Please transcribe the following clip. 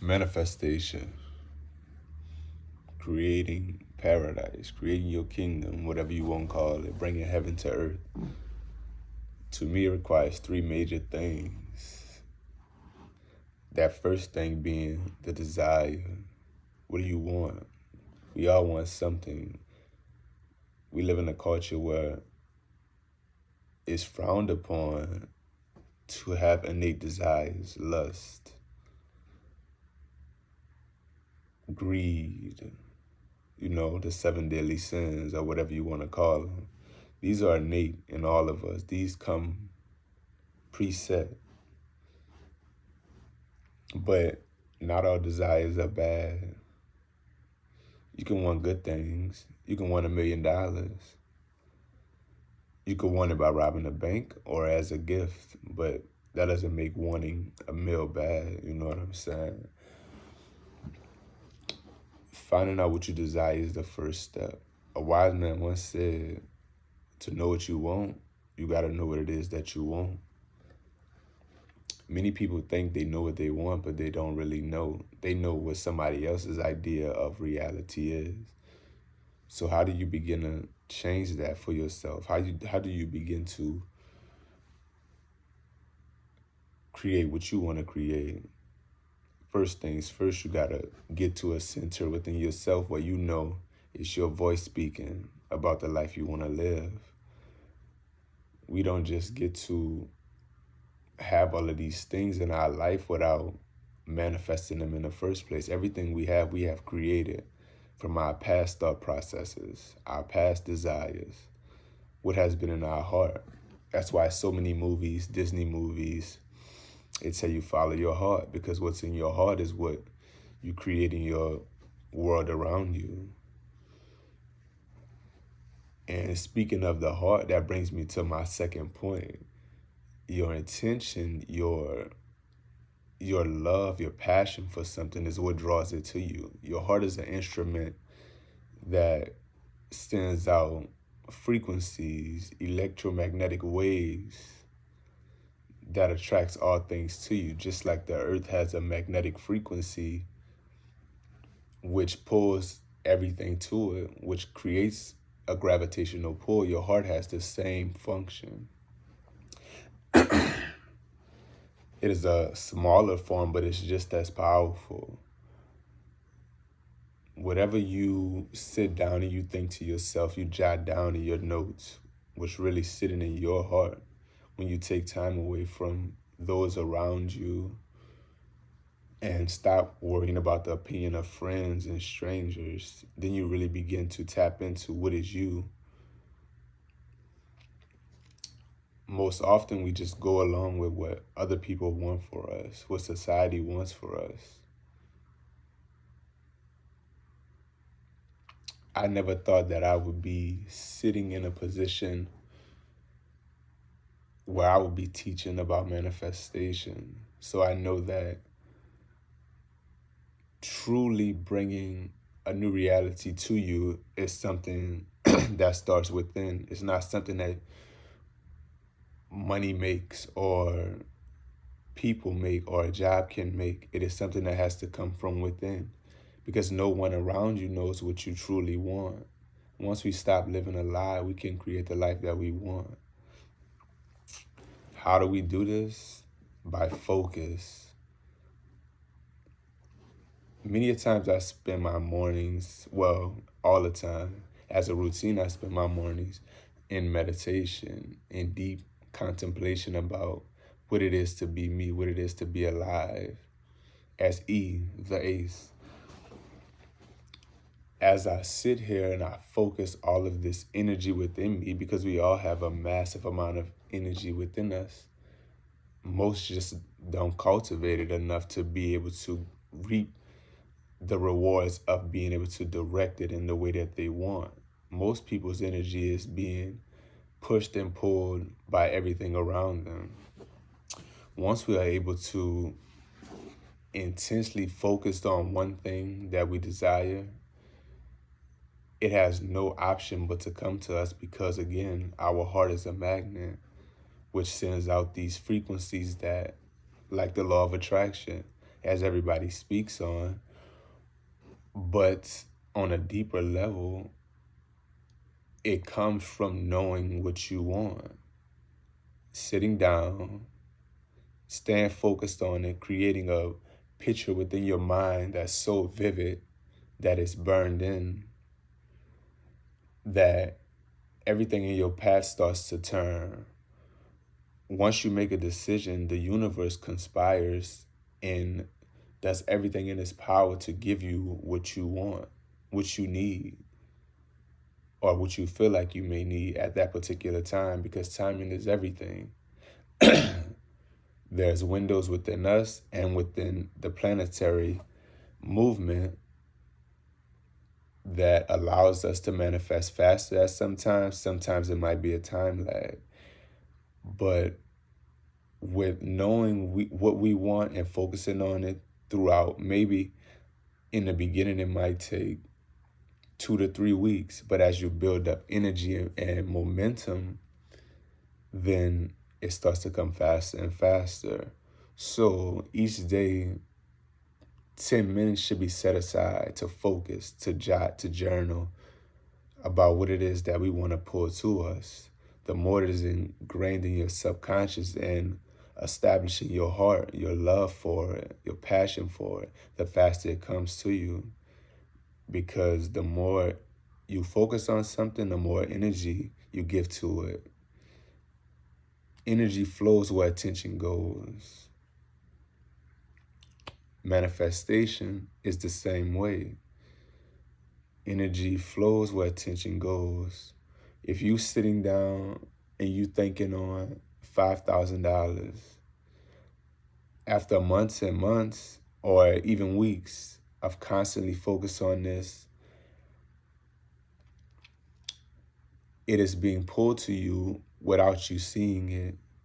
Manifestation, creating paradise, creating your kingdom, whatever you want to call it, bringing heaven to earth. To me, it requires three major things. That first thing being the desire. What do you want? We all want something. We live in a culture where it's frowned upon to have innate desires, lust, greed, the seven deadly sins or whatever you want to call them. These are innate in all of us. These come preset. But not all desires are bad. You can want good things. You can want $1 million. You could want it by robbing a bank or as a gift, but that doesn't make wanting a meal bad. You know what I'm saying? Finding out what you desire is the first step. A wise man once said, to know what you want, you got to know what it is that you want. Many people think they know what they want, but they don't really know. They know what somebody else's idea of reality is. So how do you begin to change that for yourself? How do you begin to create what you want to create? First things first, you got to get to a center within yourself where you know it's your voice speaking about the life you want to live. We don't just get to have all of these things in our life without manifesting them in the first place. Everything we have created from our past thought processes, our past desires, what has been in our heart. That's why so many movies, Disney movies, they tell you follow your heart, because what's in your heart is what you create in your world around you. And speaking of the heart, that brings me to my second point. Your intention, your love, your passion for something is what draws it to you. Your heart is an instrument that sends out frequencies, electromagnetic waves that attracts all things to you. Just like the earth has a magnetic frequency which pulls everything to it, which creates a gravitational pull, your heart has the same function. It is a smaller form, but it's just as powerful. Whatever you sit down and you think to yourself, you jot down in your notes, what's really sitting in your heart. When you take time away from those around you and stop worrying about the opinion of friends and strangers, then you really begin to tap into what is you. Most often we just go along with what other people want for us, what society wants for us. I never thought that I would be sitting in a position where I would be teaching about manifestation. So I know that truly bringing a new reality to you is something that starts within. It's not something that money makes or people make or a job can make. It is something that has to come from within, because no one around you knows what you truly want. Once we stop living a lie, we can create the life that we want. How do we do this? By focus. Many a times I spend my mornings, well, all the time, as a routine, I spend my mornings in meditation, in deep contemplation about what it is to be me, what it is to be alive, as E, the ace. As I sit here and I focus all of this energy within me, because we all have a massive amount of energy within us, most just don't cultivate it enough to be able to reap the rewards of being able to direct it in the way that they want. Most people's energy is being pushed and pulled by everything around them. Once we are able to intensely focus on one thing that we desire, it has no option but to come to us, because again, our heart is a magnet which sends out these frequencies that, like the law of attraction, as everybody speaks on. But on a deeper level, it comes from knowing what you want, sitting down, staying focused on it, creating a picture within your mind that's so vivid that it's burned in, that everything in your path starts to turn. Once you make a decision, the universe conspires and does everything in its power to give you what you want, what you need, or what you feel like you may need at that particular time, because timing is everything. There's windows within us and within the planetary movement that allows us to manifest faster at sometimes it might be a time lag. But with knowing what we want and focusing on it throughout, maybe in the beginning it might take 2 to 3 weeks, but as you build up energy and momentum, then it starts to come faster and faster. So each day, 10 minutes should be set aside to focus, to jot, to journal about what it is that we want to pull to us. The more it is ingrained in your subconscious and establishing your heart, your love for it, your passion for it, the faster it comes to you. Because the more you focus on something, the more energy you give to it. Energy flows where attention goes. Manifestation is the same way. Energy flows where attention goes. If you sitting down and you thinking on $5,000, after months and months or even weeks of constantly focus on this, it is being pulled to you without you seeing it.